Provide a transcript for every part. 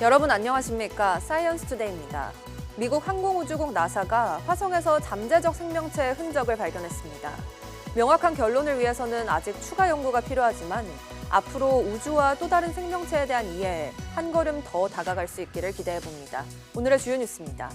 여러분 안녕하십니까? 사이언스 투데이입니다. 미국 항공우주국 나사가 화성에서 잠재적 생명체의 흔적을 발견했습니다. 명확한 결론을 위해서는 아직 추가 연구가 필요하지만 앞으로 우주와 또 다른 생명체에 대한 이해에 한 걸음 더 다가갈 수 있기를 기대해 봅니다. 오늘의 주요 뉴스입니다.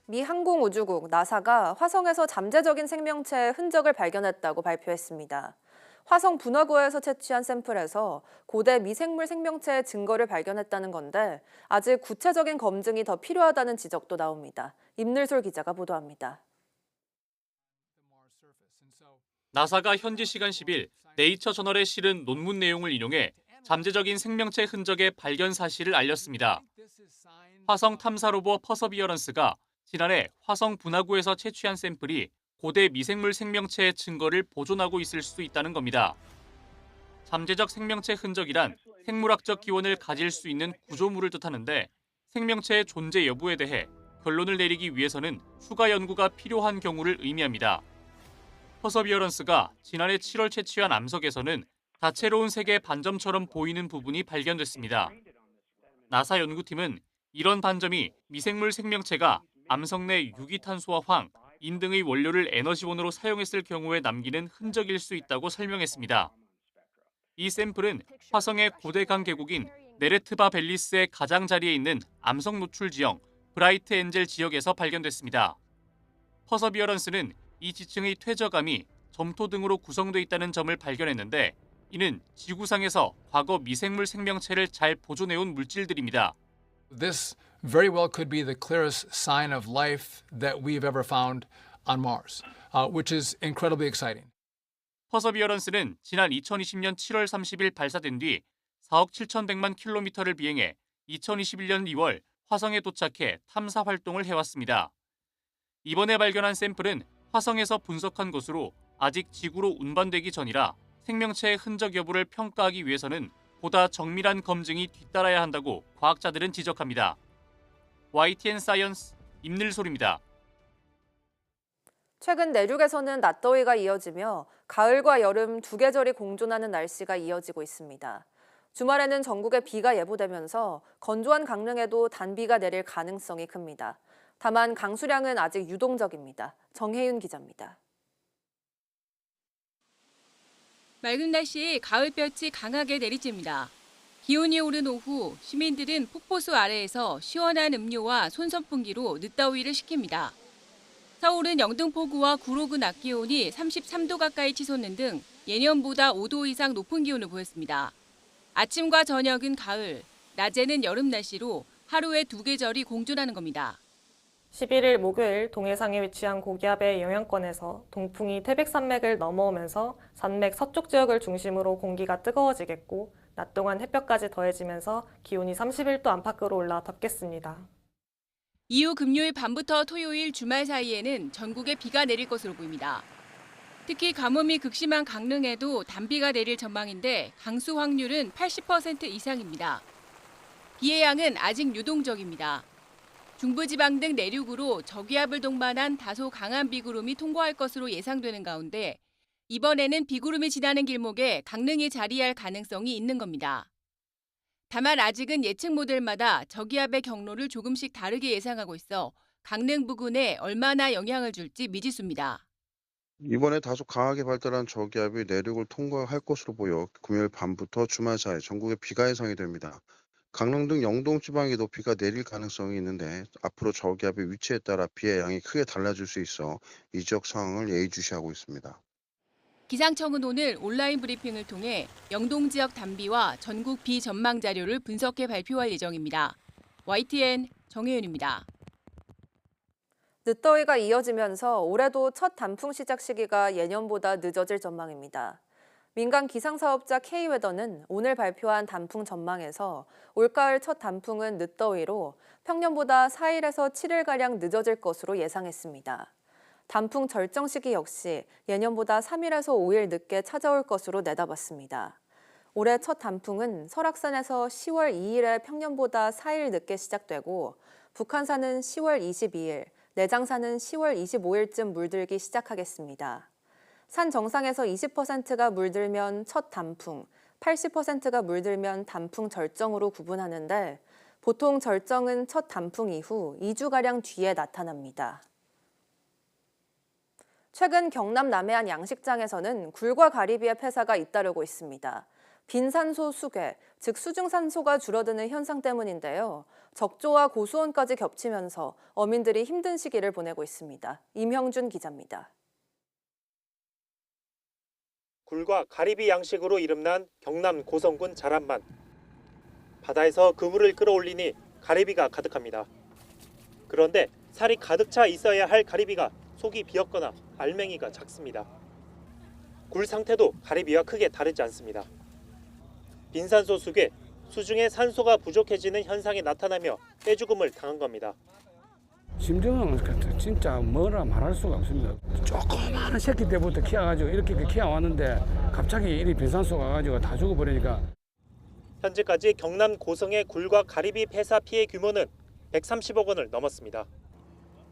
미 항공우주국 나사가 화성에서 잠재적인 생명체의 흔적을 발견했다고 발표했습니다. 화성 분화구에서 채취한 샘플에서 고대 미생물 생명체의 증거를 발견했다는 건데 아직 구체적인 검증이 더 필요하다는 지적도 나옵니다. 임늘솔 기자가 보도합니다. 나사가 현지 시간 10일 네이처 저널에 실은 논문 내용을 인용해 잠재적인 생명체 흔적의 발견 사실을 알렸습니다. 화성 탐사 로버 퍼서비어런스가 지난해 화성 분화구에서 채취한 샘플이 고대 미생물 생명체의 증거를 보존하고 있을 수 있다는 겁니다. 잠재적 생명체 흔적이란 생물학적 기원을 가질 수 있는 구조물을 뜻하는데 생명체의 존재 여부에 대해 결론을 내리기 위해서는 추가 연구가 필요한 경우를 의미합니다. 퍼서비어런스가 지난해 7월 채취한 암석에서는 다채로운 색의 반점처럼 보이는 부분이 발견됐습니다. 나사 연구팀은 이런 반점이 미생물 생명체가 암석 내 유기탄소와 황, 인 등의 원료를 에너지원으로 사용했을 경우에 남기는 흔적일 수 있다고 설명했습니다. 이 샘플은 화성의 고대 강 계곡인 네레트바 벨리스의 가장자리에 있는 암석 노출 지형 브라이트 엔젤 지역에서 발견됐습니다. 퍼서비어런스는 이 지층의 퇴적암이 점토 등으로 구성돼 있다는 점을 발견했는데 이는 지구상에서 과거 미생물 생명체를 잘 보존해온 물질들입니다. This very well could be the clearest sign of life that we've ever found on Mars, which is incredibly exciting. 퍼서비어런스는 지난 2020년 7월 30일 발사된 뒤 4억 7,100만 킬로미터를 비행해 2021년 2월 화성에 도착해 탐사 활동을 해왔습니다. 이번에 발견한 샘플은 화성에서 분석한 것으로 아직 지구로 운반되기 전이라 생명체의 흔적 여부를 평가하기 위해서는 보다 정밀한 검증이 뒤따라야 한다고 과학자들은 지적합니다. YTN 사이언스 임늘솔입니다. 최근 내륙에서는 낮더위가 이어지며 가을과 여름 두 계절이 공존하는 날씨가 이어지고 있습니다. 주말에는 전국에 비가 예보되면서 건조한 강릉에도 단비가 내릴 가능성이 큽니다. 다만 강수량은 아직 유동적입니다. 정혜윤 기자입니다. 맑은 날씨에 가을볕이 강하게 내리쬐니다. 기온이 오른 오후 시민들은 폭포수 아래에서 시원한 음료와 손선풍기로 늦더위를 식힙니다. 서울은 영등포구와 구로구 낮 기온이 33도 가까이 치솟는 등 예년보다 5도 이상 높은 기온을 보였습니다. 아침과 저녁은 가을, 낮에는 여름 날씨로 하루에 두 계절이 공존하는 겁니다. 11일 목요일 동해상에 위치한 고기압의 영향권에서 동풍이 태백산맥을 넘어오면서 산맥 서쪽 지역을 중심으로 공기가 뜨거워지겠고 낮 동안 햇볕까지 더해지면서 기온이 31도 안팎으로 올라 덥겠습니다. 이후 금요일 밤부터 토요일 주말 사이에는 전국에 비가 내릴 것으로 보입니다. 특히 가뭄이 극심한 강릉에도 단비가 내릴 전망인데 강수 확률은 80% 이상입니다. 비의 양은 아직 유동적입니다. 중부지방 등 내륙으로 저기압을 동반한 다소 강한 비구름이 통과할 것으로 예상되는 가운데 이번에는 비구름이 지나는 길목에 강릉이 자리할 가능성이 있는 겁니다. 다만 아직은 예측 모델마다 저기압의 경로를 조금씩 다르게 예상하고 있어 강릉 부근에 얼마나 영향을 줄지 미지수입니다. 이번에 다소 강하게 발달한 저기압이 내륙을 통과할 것으로 보여 금요일 밤부터 주말 사이 전국에 비가 예상이 됩니다. 강릉 등 영동 지방에도 비가 내릴 가능성이 있는데 앞으로 저기압의 위치에 따라 비의 양이 크게 달라질 수 있어 이 지역 상황을 예의주시하고 있습니다. 기상청은 오늘 온라인 브리핑을 통해 영동 지역 단비와 전국 비 전망 자료를 분석해 발표할 예정입니다. YTN 정혜윤입니다. 늦더위가 이어지면서 올해도 첫 단풍 시작 시기가 예년보다 늦어질 전망입니다. 민간 기상사업자 K웨더는 오늘 발표한 단풍 전망에서 올가을 첫 단풍은 늦더위로 평년보다 4일에서 7일가량 늦어질 것으로 예상했습니다. 단풍 절정 시기 역시 예년보다 3일에서 5일 늦게 찾아올 것으로 내다봤습니다. 올해 첫 단풍은 설악산에서 10월 2일에 평년보다 4일 늦게 시작되고 북한산은 10월 22일, 내장산은 10월 25일쯤 물들기 시작하겠습니다. 산 정상에서 20%가 물들면 첫 단풍, 80%가 물들면 단풍 절정으로 구분하는데 보통 절정은 첫 단풍 이후 2주가량 뒤에 나타납니다. 최근 경남 남해안 양식장에서는 굴과 가리비의 폐사가 잇따르고 있습니다. 빈산소 수괴, 즉 수중산소가 줄어드는 현상 때문인데요. 적조와 고수온까지 겹치면서 어민들이 힘든 시기를 보내고 있습니다. 임형준 기자입니다. 굴과 가리비 양식으로 이름난 경남 고성군 자란만. 바다에서 그물을 끌어올리니 가리비가 가득합니다. 그런데 살이 가득 차 있어야 할 가리비가 속이 비었거나 알맹이가 작습니다. 굴 상태도 가리비와 크게 다르지 않습니다. 빈산소 수괴, 수중에 산소가 부족해지는 현상이 나타나며 떼죽음을 당한 겁니다. 심정은 진짜 뭐라 말할 수가 없습니다. 조그마한 새끼 때부터 키워가지고 이렇게 키워왔는데 갑자기 이 빈산소가 가지고 다 죽어버리니까. 현재까지 경남 고성의 굴과 가리비 폐사 피해 규모는 130억 원을 넘었습니다.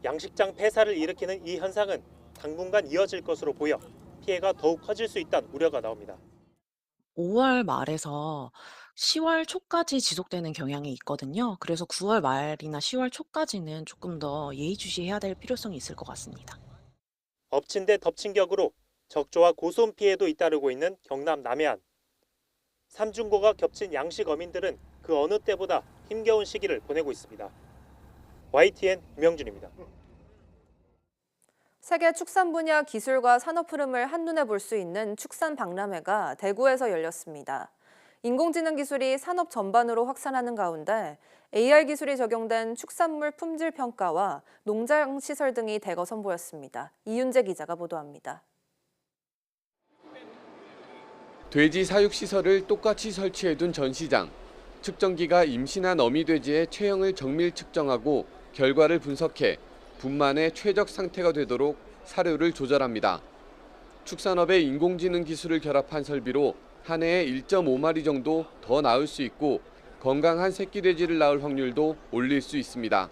양식장 폐사를 일으키는 이 현상은 당분간 이어질 것으로 보여 피해가 더욱 커질 수 있다는 우려가 나옵니다. 5월 말에서 10월 초까지 지속되는 경향이 있거든요. 그래서 9월 말이나 10월 초까지는 조금 더 예의주시해야 될 필요성이 있을 것 같습니다. 엎친 데 덮친 격으로 적조와 고수온 피해도 잇따르고 있는 경남 남해안. 삼중고가 겹친 양식 어민들은 그 어느 때보다 힘겨운 시기를 보내고 있습니다. YTN 임영준입니다. 세계 축산 분야 기술과 산업 흐름을 한눈에 볼 수 있는 축산 박람회가 대구에서 열렸습니다. 인공지능 기술이 산업 전반으로 확산하는 가운데 AR 기술이 적용된 축산물 품질 평가와 농장 시설 등이 대거 선보였습니다. 이윤재 기자가 보도합니다. 돼지 사육 시설을 똑같이 설치해둔 전시장. 측정기가 임신한 어미돼지의 체형을 정밀 측정하고 결과를 분석해 분만의 최적 상태가 되도록 사료를 조절합니다. 축산업의 인공지능 기술을 결합한 설비로 한 해에 1.5마리 정도 더 낳을 수 있고 건강한 새끼 돼지를 낳을 확률도 올릴 수 있습니다.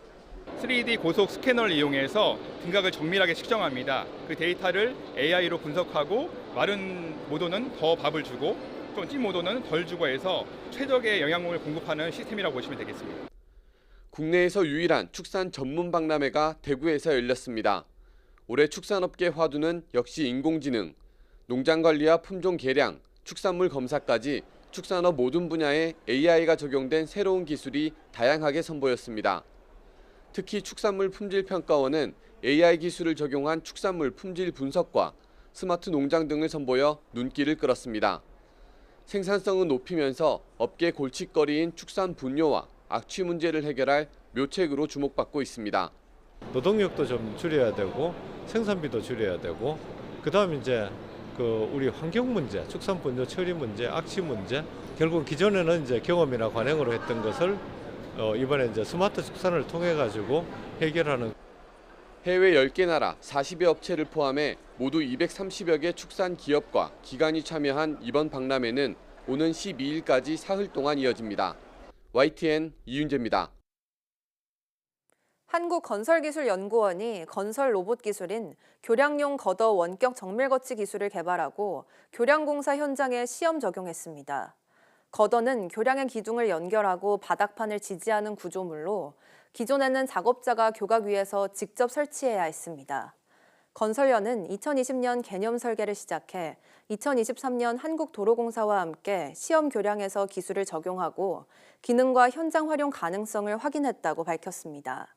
3D 고속 스캐너를 이용해서 등각을 정밀하게 측정합니다. 그 데이터를 AI로 분석하고 마른 모도는 더 밥을 주고 좀 찐 모도는 덜 주고 해서 최적의 영양분을 공급하는 시스템이라고 보시면 되겠습니다. 국내에서 유일한 축산 전문 박람회가 대구에서 열렸습니다. 올해 축산업계 화두는 역시 인공지능, 농장 관리와 품종 개량, 축산물 검사까지 축산업 모든 분야에 AI가 적용된 새로운 기술이 다양하게 선보였습니다. 특히 축산물 품질평가원은 AI 기술을 적용한 축산물 품질 분석과 스마트 농장 등을 선보여 눈길을 끌었습니다. 생산성은 높이면서 업계 골칫거리인 축산 분뇨와 악취 문제를 해결할 묘책으로 주목받고 있습니다. 노동력도 좀 줄여야 되고 생산비도 줄여야 되고 그다음 이제 우리 환경 문제, 축산 분뇨 처리 문제, 악취 문제 결국 기존에는 이제 경험이나 관행으로 했던 것을 이번에 이제 스마트 축산을 통해 가지고 해결하는. 해외 10개 나라 40여 업체를 포함해 모두 230여 개 축산 기업과 기관이 참여한 이번 박람회는 오는 12일까지 사흘 동안 이어집니다. YTN 이윤재입니다. 한국건설기술연구원이 건설 로봇 기술인 교량용 걷어 원격 정밀 거치 기술을 개발하고 교량공사 현장에 시험 적용했습니다. 걷어는 교량의 기둥을 연결하고 바닥판을 지지하는 구조물로 기존에는 작업자가 교각 위에서 직접 설치해야 했습니다. 건설연은 2020년 개념 설계를 시작해 2023년 한국도로공사와 함께 시험 교량에서 기술을 적용하고 기능과 현장 활용 가능성을 확인했다고 밝혔습니다.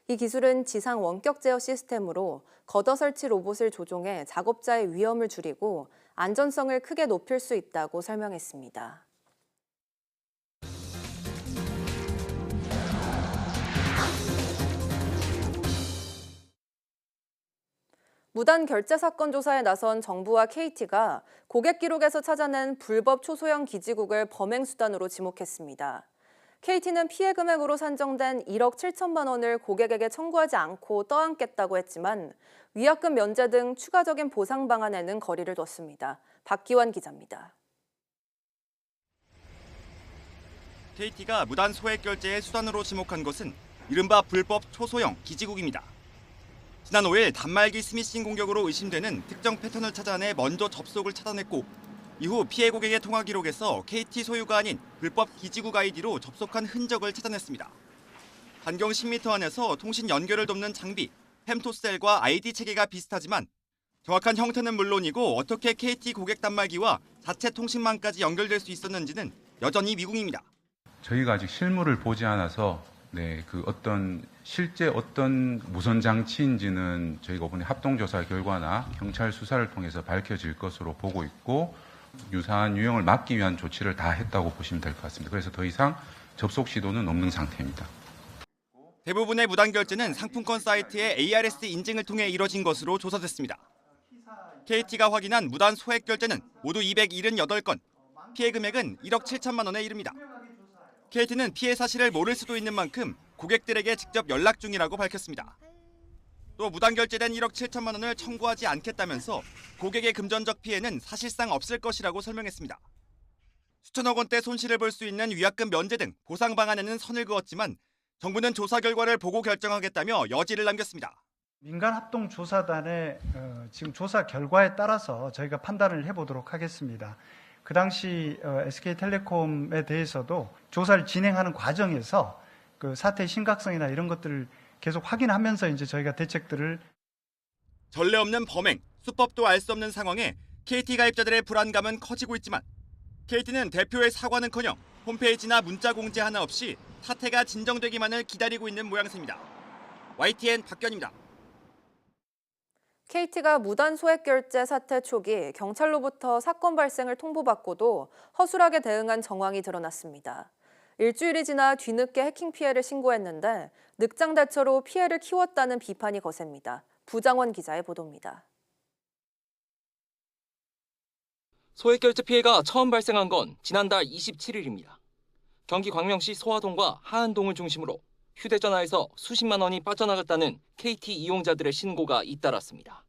이 기술은 지상 원격 제어 시스템으로 걷어 설치 로봇을 조종해 작업자의 위험을 줄이고 안전성을 크게 높일 수 있다고 설명했습니다. 무단 결제 사건 조사에 나선 정부와 KT가 고객 기록에서 찾아낸 불법 초소형 기지국을 범행 수단으로 지목했습니다. KT는 피해 금액으로 산정된 1억 7천만 원을 고객에게 청구하지 않고 떠안겠다고 했지만 위약금 면제 등 추가적인 보상 방안에는 거리를 뒀습니다. 박기환 기자입니다. KT가 무단 소액 결제의 수단으로 지목한 것은 이른바 불법 초소형 기지국입니다. 지난 5일 단말기 스미싱 공격으로 의심되는 특정 패턴을 찾아내 먼저 접속을 차단했고 이후 피해 고객의 통화 기록에서 KT 소유가 아닌 불법 기지국 아이디로 접속한 흔적을 찾아냈습니다. 반경 10m 안에서 통신 연결을 돕는 장비, 펨토셀과 아이디 체계가 비슷하지만 정확한 형태는 물론이고 어떻게 KT 고객 단말기와 자체 통신망까지 연결될 수 있었는지는 여전히 미궁입니다. 저희가 아직 실물을 보지 않아서 실제 어떤 무선 장치인지는 저희가 이번에 합동조사 결과나 경찰 수사를 통해서 밝혀질 것으로 보고 있고 유사한 유형을 막기 위한 조치를 다 했다고 보시면 될 것 같습니다. 그래서 더 이상 접속 시도는 없는 상태입니다. 대부분의 무단 결제는 상품권 사이트의 ARS 인증을 통해 이뤄진 것으로 조사됐습니다. KT가 확인한 무단 소액 결제는 모두 278건, 피해 금액은 1억 7천만 원에 이릅니다. KT는 피해 사실을 모를 수도 있는 만큼 고객들에게 직접 연락 중이라고 밝혔습니다. 또 무단 결제된 1억 7천만 원을 청구하지 않겠다면서 고객의 금전적 피해는 사실상 없을 것이라고 설명했습니다. 수천억 원대 손실을 볼 수 있는 위약금 면제 등 보상 방안에는 선을 그었지만 정부는 조사 결과를 보고 결정하겠다며 여지를 남겼습니다. 민간합동조사단의 지금 조사 결과에 따라서 저희가 판단을 해보도록 하겠습니다. 그 당시 SK텔레콤에 대해서도 조사를 진행하는 과정에서 그 사태의 심각성이나 이런 것들을 계속 확인하면서 이제 저희가 대책들을 전례 없는 범행, 수법도 알 수 없는 상황에 KT 가입자들의 불안감은 커지고 있지만 KT는 대표의 사과는커녕 홈페이지나 문자 공지 하나 없이 사태가 진정되기만을 기다리고 있는 모양새입니다. YTN 박견입니다. KT가 무단 소액 결제 사태 초기 경찰로부터 사건 발생을 통보받고도 허술하게 대응한 정황이 드러났습니다. 일주일이 지나 뒤늦게 해킹 피해를 신고했는데 늑장 대처로 피해를 키웠다는 비판이 거셉니다. 부장원 기자의 보도입니다. 소액 결제 피해가 처음 발생한 건 지난달 27일입니다. 경기 광명시 소화동과 하안동을 중심으로 휴대전화에서 수십만 원이 빠져나갔다는 KT 이용자들의 신고가 잇따랐습니다.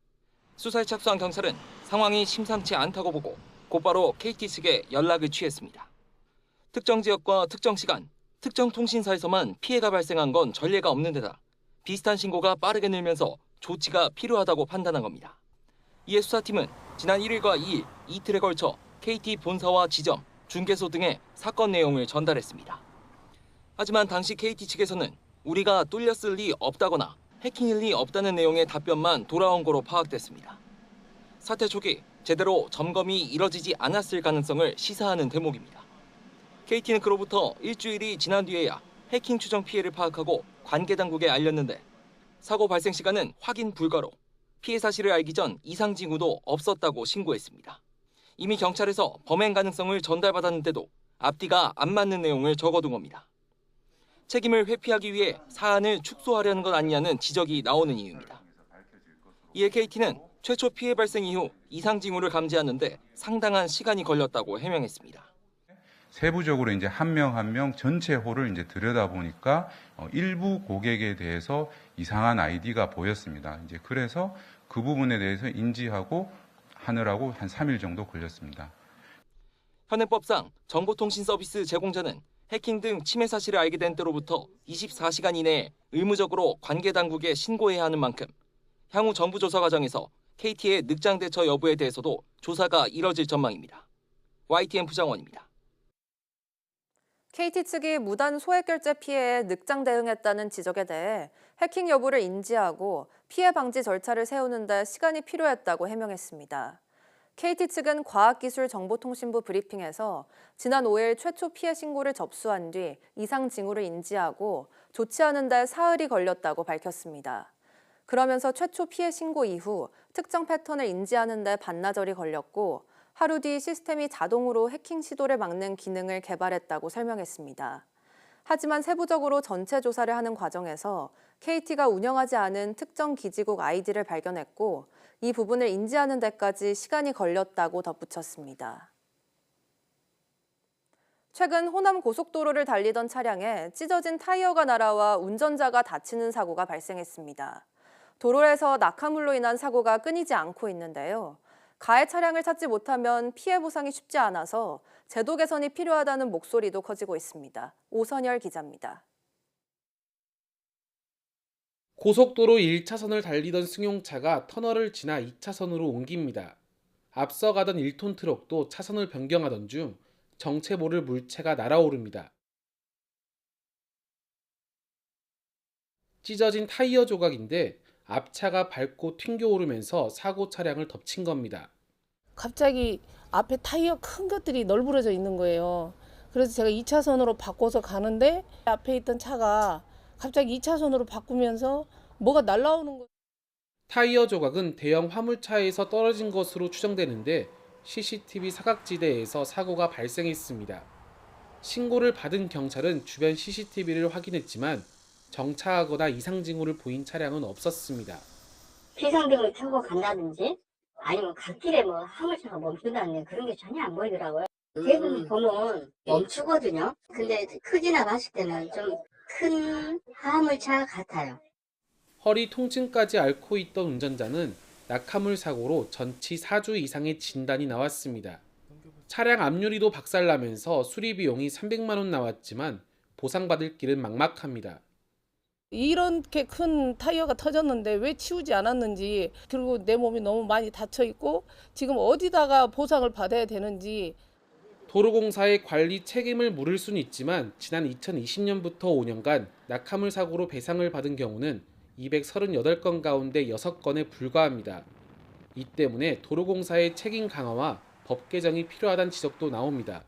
수사에 착수한 경찰은 상황이 심상치 않다고 보고 곧바로 KT 측에 연락을 취했습니다. 특정 지역과 특정 시간, 특정 통신사에서만 피해가 발생한 건 전례가 없는 데다 비슷한 신고가 빠르게 늘면서 조치가 필요하다고 판단한 겁니다. 이에 수사팀은 지난 1일과 2일 이틀에 걸쳐 KT 본사와 지점, 중개소 등의 사건 내용을 전달했습니다. 하지만 당시 KT 측에서는 우리가 뚫렸을 리 없다거나 해킹일 리 없다는 내용의 답변만 돌아온 거로 파악됐습니다. 사태 초기 제대로 점검이 이뤄지지 않았을 가능성을 시사하는 대목입니다. KT는 그로부터 일주일이 지난 뒤에야 해킹 추정 피해를 파악하고 관계 당국에 알렸는데 사고 발생 시간은 확인 불가로 피해 사실을 알기 전 이상 징후도 없었다고 신고했습니다. 이미 경찰에서 범행 가능성을 전달받았는데도 앞뒤가 안 맞는 내용을 적어둔 겁니다. 책임을 회피하기 위해 사안을 축소하려는 것 아니냐는 지적이 나오는 이유입니다. 이에 KT는 최초 피해 발생 이후 이상 징후를 감지하는데 상당한 시간이 걸렸다고 해명했습니다. 세부적으로 이제 한 명 한 명 전체 홀을 이제 들여다보니까 일부 고객에 대해서 이상한 아이디가 보였습니다. 이제 그래서 그 부분에 대해서 인지하고 하느라고 한 3일 정도 걸렸습니다. 현행법상 정보통신 서비스 제공자는 해킹 등 침해 사실을 알게 된 때로부터 24시간 이내에 의무적으로 관계 당국에 신고해야 하는 만큼 향후 정부 조사 과정에서 KT의 늑장 대처 여부에 대해서도 조사가 이뤄질 전망입니다. YTN 부장원입니다. KT 측이 무단 소액 결제 피해에 늑장 대응했다는 지적에 대해 해킹 여부를 인지하고 피해 방지 절차를 세우는 데 시간이 필요했다고 해명했습니다. KT 측은 과학기술정보통신부 브리핑에서 지난 5일 최초 피해 신고를 접수한 뒤 이상 징후를 인지하고 조치하는 데 사흘이 걸렸다고 밝혔습니다. 그러면서 최초 피해 신고 이후 특정 패턴을 인지하는 데 반나절이 걸렸고 하루 뒤 시스템이 자동으로 해킹 시도를 막는 기능을 개발했다고 설명했습니다. 하지만 세부적으로 전체 조사를 하는 과정에서 KT가 운영하지 않은 특정 기지국 아이디를 발견했고 이 부분을 인지하는 데까지 시간이 걸렸다고 덧붙였습니다. 최근 호남 고속도로를 달리던 차량에 찢어진 타이어가 날아와 운전자가 다치는 사고가 발생했습니다. 도로에서 낙하물로 인한 사고가 끊이지 않고 있는데요. 가해 차량을 찾지 못하면 피해 보상이 쉽지 않아서 제도 개선이 필요하다는 목소리도 커지고 있습니다. 오선열 기자입니다. 고속도로 1차선을 달리던 승용차가 터널을 지나 2차선으로 옮깁니다. 앞서 가던 1톤 트럭도 차선을 변경하던 중 정체 모를 물체가 날아오릅니다. 찢어진 타이어 조각인데 앞차가 밟고 튕겨오르면서 사고 차량을 덮친 겁니다. 갑자기 앞에 타이어 큰 것들이 널브러져 있는 거예요. 그래서 제가 2차선으로 바꿔서 가는데 앞에 있던 차가 갑자기 2차선으로 바꾸면서 뭐가 날아오는 거예요. 타이어 조각은 대형 화물차에서 떨어진 것으로 추정되는데 CCTV 사각지대에서 사고가 발생했습니다. 신고를 받은 경찰은 주변 CCTV를 확인했지만 정차하거나 이상 징후를 보인 차량은 없었습니다. 비상등을 켜고 간다든지 아니면 갓길에 뭐 화물차가 멈춘다든지 그런 게 전혀 안 보이더라고요. 대부분 보면 멈추거든요. 근데 크기나 봤을 때는 좀 큰 화물차 같아요. 허리 통증까지 앓고 있던 운전자는 낙하물 사고로 전치 4주 이상의 진단이 나왔습니다. 차량 앞유리도 박살나면서 수리 비용이 300만 원 나왔지만 보상받을 길은 막막합니다. 이렇게 큰 타이어가 터졌는데 왜 치우지 않았는지, 그리고 내 몸이 너무 많이 다쳐 있고 지금 어디다가 보상을 받아야 되는지. 도로공사의 관리 책임을 물을 수는 있지만 지난 2020년부터 5년간 낙하물 사고로 배상을 받은 경우는 238건 가운데 6건에 불과합니다. 이 때문에 도로공사의 책임 강화와 법 개정이 필요하다는 지적도 나옵니다.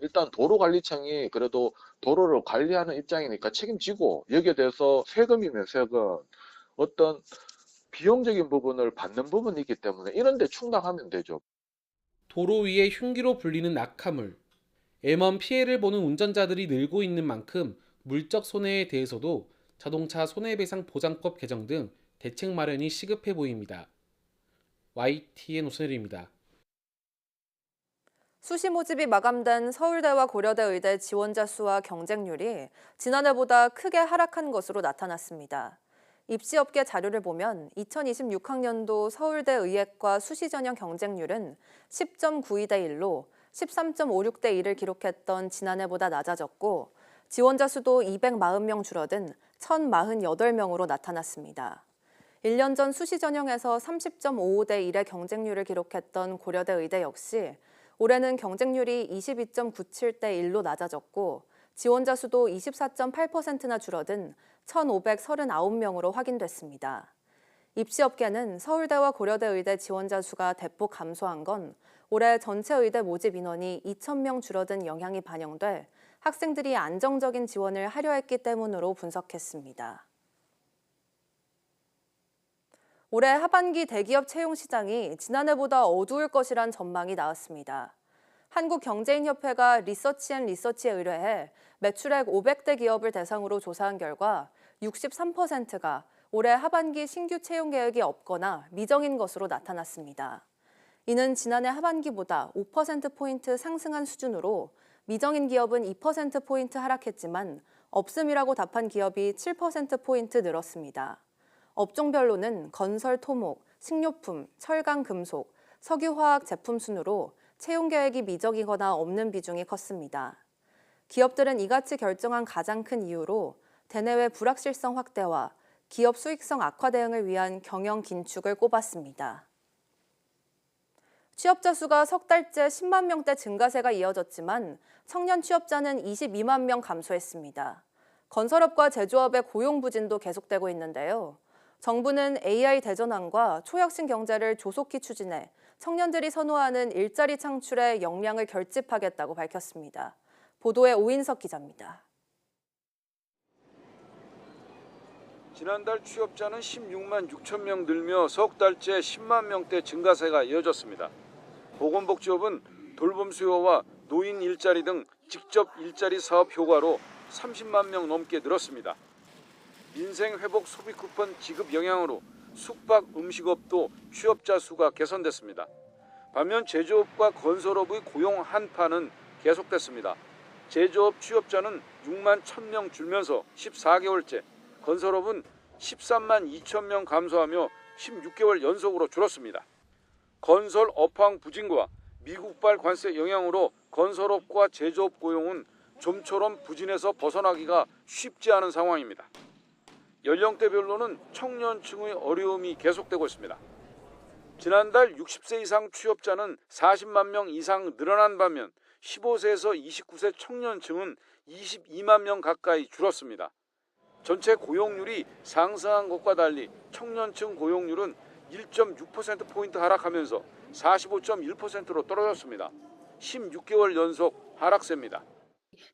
일단 도로관리청이 그래도 도로를 관리하는 입장이니까 책임지고 여기에 대해서 세금이면 세금, 어떤 비용적인 부분을 받는 부분이 있기 때문에 이런 데 충당하면 되죠. 도로 위에 흉기로 불리는 낙하물. 애먼 피해를 보는 운전자들이 늘고 있는 만큼 물적 손해에 대해서도 자동차 손해배상 보장법 개정 등 대책 마련이 시급해 보입니다. YTN 오선일입니다. 수시 모집이 마감된 서울대와 고려대 의대 지원자 수와 경쟁률이 지난해보다 크게 하락한 것으로 나타났습니다. 입시업계 자료를 보면 2026학년도 서울대 의예과 수시 전형 경쟁률은 10.92대 1로 13.56대 1을 기록했던 지난해보다 낮아졌고 지원자 수도 240명 줄어든 1,048명으로 나타났습니다. 1년 전 수시 전형에서 30.55대 1의 경쟁률을 기록했던 고려대 의대 역시 올해는 경쟁률이 22.97대 1로 낮아졌고 지원자 수도 24.8%나 줄어든 1,539명으로 확인됐습니다. 입시업계는 서울대와 고려대 의대 지원자 수가 대폭 감소한 건 올해 전체 의대 모집 인원이 2,000명 줄어든 영향이 반영돼 학생들이 안정적인 지원을 하려 했기 때문으로 분석했습니다. 올해 하반기 대기업 채용 시장이 지난해보다 어두울 것이란 전망이 나왔습니다. 한국경제인협회가 리서치앤리서치에 의뢰해 매출액 500대 기업을 대상으로 조사한 결과 63%가 올해 하반기 신규 채용 계획이 없거나 미정인 것으로 나타났습니다. 이는 지난해 하반기보다 5%포인트 상승한 수준으로 미정인 기업은 2%포인트 하락했지만 없음이라고 답한 기업이 7%포인트 늘었습니다. 업종별로는 건설, 토목, 식료품, 철강, 금속, 석유화학 제품 순으로 채용 계획이 미적이거나 없는 비중이 컸습니다. 기업들은 이같이 결정한 가장 큰 이유로 대내외 불확실성 확대와 기업 수익성 악화 대응을 위한 경영 긴축을 꼽았습니다. 취업자 수가 석 달째 10만 명대 증가세가 이어졌지만 청년 취업자는 22만 명 감소했습니다. 건설업과 제조업의 고용 부진도 계속되고 있는데요. 정부는 AI 대전환과 초혁신 경제를 조속히 추진해 청년들이 선호하는 일자리 창출에 역량을 결집하겠다고 밝혔습니다. 보도에 오인석 기자입니다. 지난달 취업자는 16만 6천 명 늘며 석 달째 10만 명대 증가세가 이어졌습니다. 보건복지업은 돌봄 수요와 노인 일자리 등 직접 일자리 사업 효과로 30만 명 넘게 늘었습니다. 민생회복 소비 쿠폰 지급 영향으로 숙박 음식업도 취업자 수가 개선됐습니다. 반면 제조업과 건설업의 고용 한파는 계속됐습니다. 제조업 취업자는 6만 1,000명 줄면서 14개월째, 건설업은 13만 2천 명 감소하며 16개월 연속으로 줄었습니다. 건설 업황 부진과 미국발 관세 영향으로 건설업과 제조업 고용은 좀처럼 부진에서 벗어나기가 쉽지 않은 상황입니다. 연령대별로는 청년층의 어려움이 계속되고 있습니다. 지난달 60세 이상 취업자는 40만 명 이상 늘어난 반면 15세에서 29세 청년층은 22만 명 가까이 줄었습니다. 전체 고용률이 상승한 것과 달리 청년층 고용률은 1.6%포인트 하락하면서 45.1%로 떨어졌습니다. 16개월 연속 하락세입니다.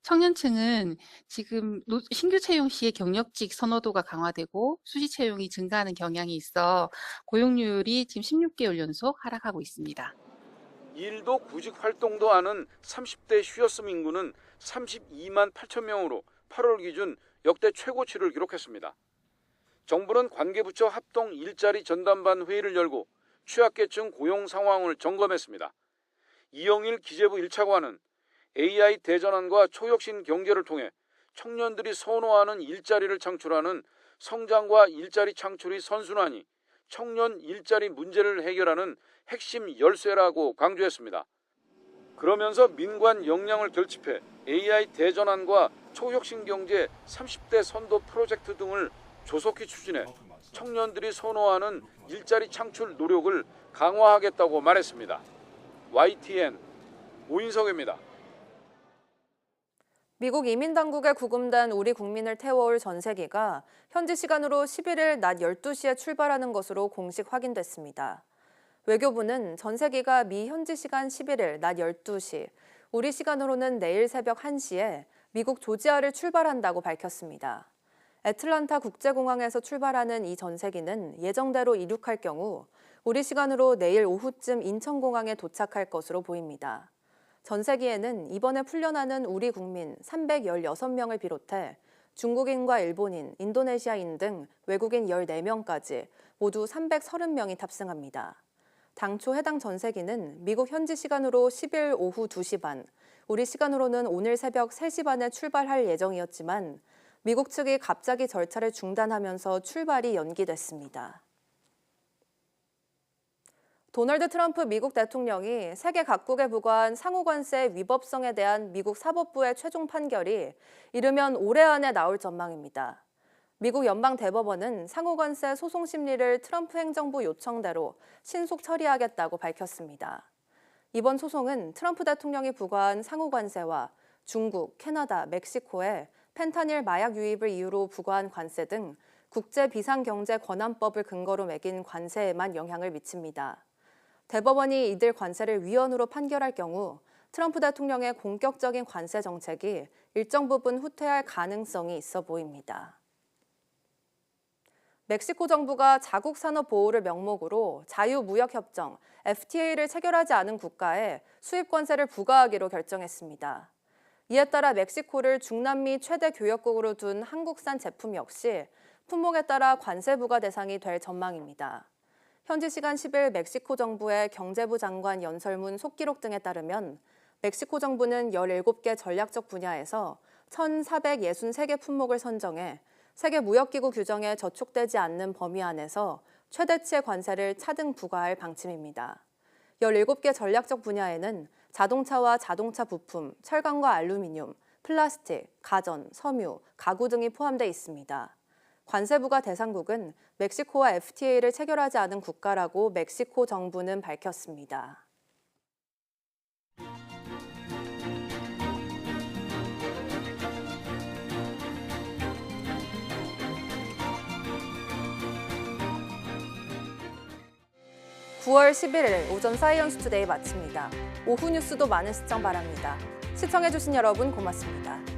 청년층은 지금 신규 채용 시에 경력직 선호도가 강화되고 수시 채용이 증가하는 경향이 있어 고용률이 지금 16개월 연속 하락하고 있습니다. 일도 구직 활동도 하는 30대 휴였음 인구는 32만 8천 명으로 8월 기준 역대 최고치를 기록했습니다. 정부는 관계부처 합동 일자리 전담반 회의를 열고 취약계층 고용 상황을 점검했습니다. 이영일 기재부 1차관은 AI 대전환과 초혁신 경제를 통해 청년들이 선호하는 일자리를 창출하는 성장과 일자리 창출의 선순환이 청년 일자리 문제를 해결하는 핵심 열쇠라고 강조했습니다. 그러면서 민관 역량을 결집해 AI 대전환과 초혁신 경제 30대 선도 프로젝트 등을 조속히 추진해 청년들이 선호하는 일자리 창출 노력을 강화하겠다고 말했습니다. YTN 오인석입니다. 미국 이민당국에 구금된 우리 국민을 태워올 전세기가 현지 시간으로 11일 낮 12시에 출발하는 것으로 공식 확인됐습니다. 외교부는 전세기가 미 현지 시간 11일 낮 12시, 우리 시간으로는 내일 새벽 1시에 미국 조지아를 출발한다고 밝혔습니다. 애틀란타 국제공항에서 출발하는 이 전세기는 예정대로 이륙할 경우 우리 시간으로 내일 오후쯤 인천공항에 도착할 것으로 보입니다. 전세기에는 이번에 풀려나는 우리 국민 316명을 비롯해 중국인과 일본인, 인도네시아인 등 외국인 14명까지 모두 330명이 탑승합니다. 당초 해당 전세기는 미국 현지 시간으로 10일 오후 2시 반, 우리 시간으로는 오늘 새벽 3시 반에 출발할 예정이었지만 미국 측이 갑자기 절차를 중단하면서 출발이 연기됐습니다. 도널드 트럼프 미국 대통령이 세계 각국에 부과한 상호관세 위법성에 대한 미국 사법부의 최종 판결이 이르면 올해 안에 나올 전망입니다. 미국 연방대법원은 상호관세 소송 심리를 트럼프 행정부 요청대로 신속 처리하겠다고 밝혔습니다. 이번 소송은 트럼프 대통령이 부과한 상호관세와 중국, 캐나다, 멕시코에 펜타닐 마약 유입을 이유로 부과한 관세 등 국제 비상경제 권한법을 근거로 매긴 관세에만 영향을 미칩니다. 대법원이 이들 관세를 위헌으로 판결할 경우 트럼프 대통령의 공격적인 관세 정책이 일정 부분 후퇴할 가능성이 있어 보입니다. 멕시코 정부가 자국 산업 보호를 명목으로 자유무역협정 FTA를 체결하지 않은 국가에 수입 관세를 부과하기로 결정했습니다. 이에 따라 멕시코를 중남미 최대 교역국으로 둔 한국산 제품 역시 품목에 따라 관세 부과 대상이 될 전망입니다. 현지 시간 10일 멕시코 정부의 경제부 장관 연설문 속기록 등에 따르면 멕시코 정부는 17개 전략적 분야에서 1,463개 품목을 선정해 세계무역기구 규정에 저촉되지 않는 범위 안에서 최대치의 관세를 차등 부과할 방침입니다. 17개 전략적 분야에는 자동차와 자동차 부품, 철강과 알루미늄, 플라스틱, 가전, 섬유, 가구 등이 포함되어 있습니다. 관세 부과 대상국은 멕시코와 FTA를 체결하지 않은 국가라고 멕시코 정부는 밝혔습니다. (9월 11일) 오전 사이언스 투데이 마칩니다. 오후 뉴스도 많은 시청 바랍니다. 시청해주신 여러분 고맙습니다.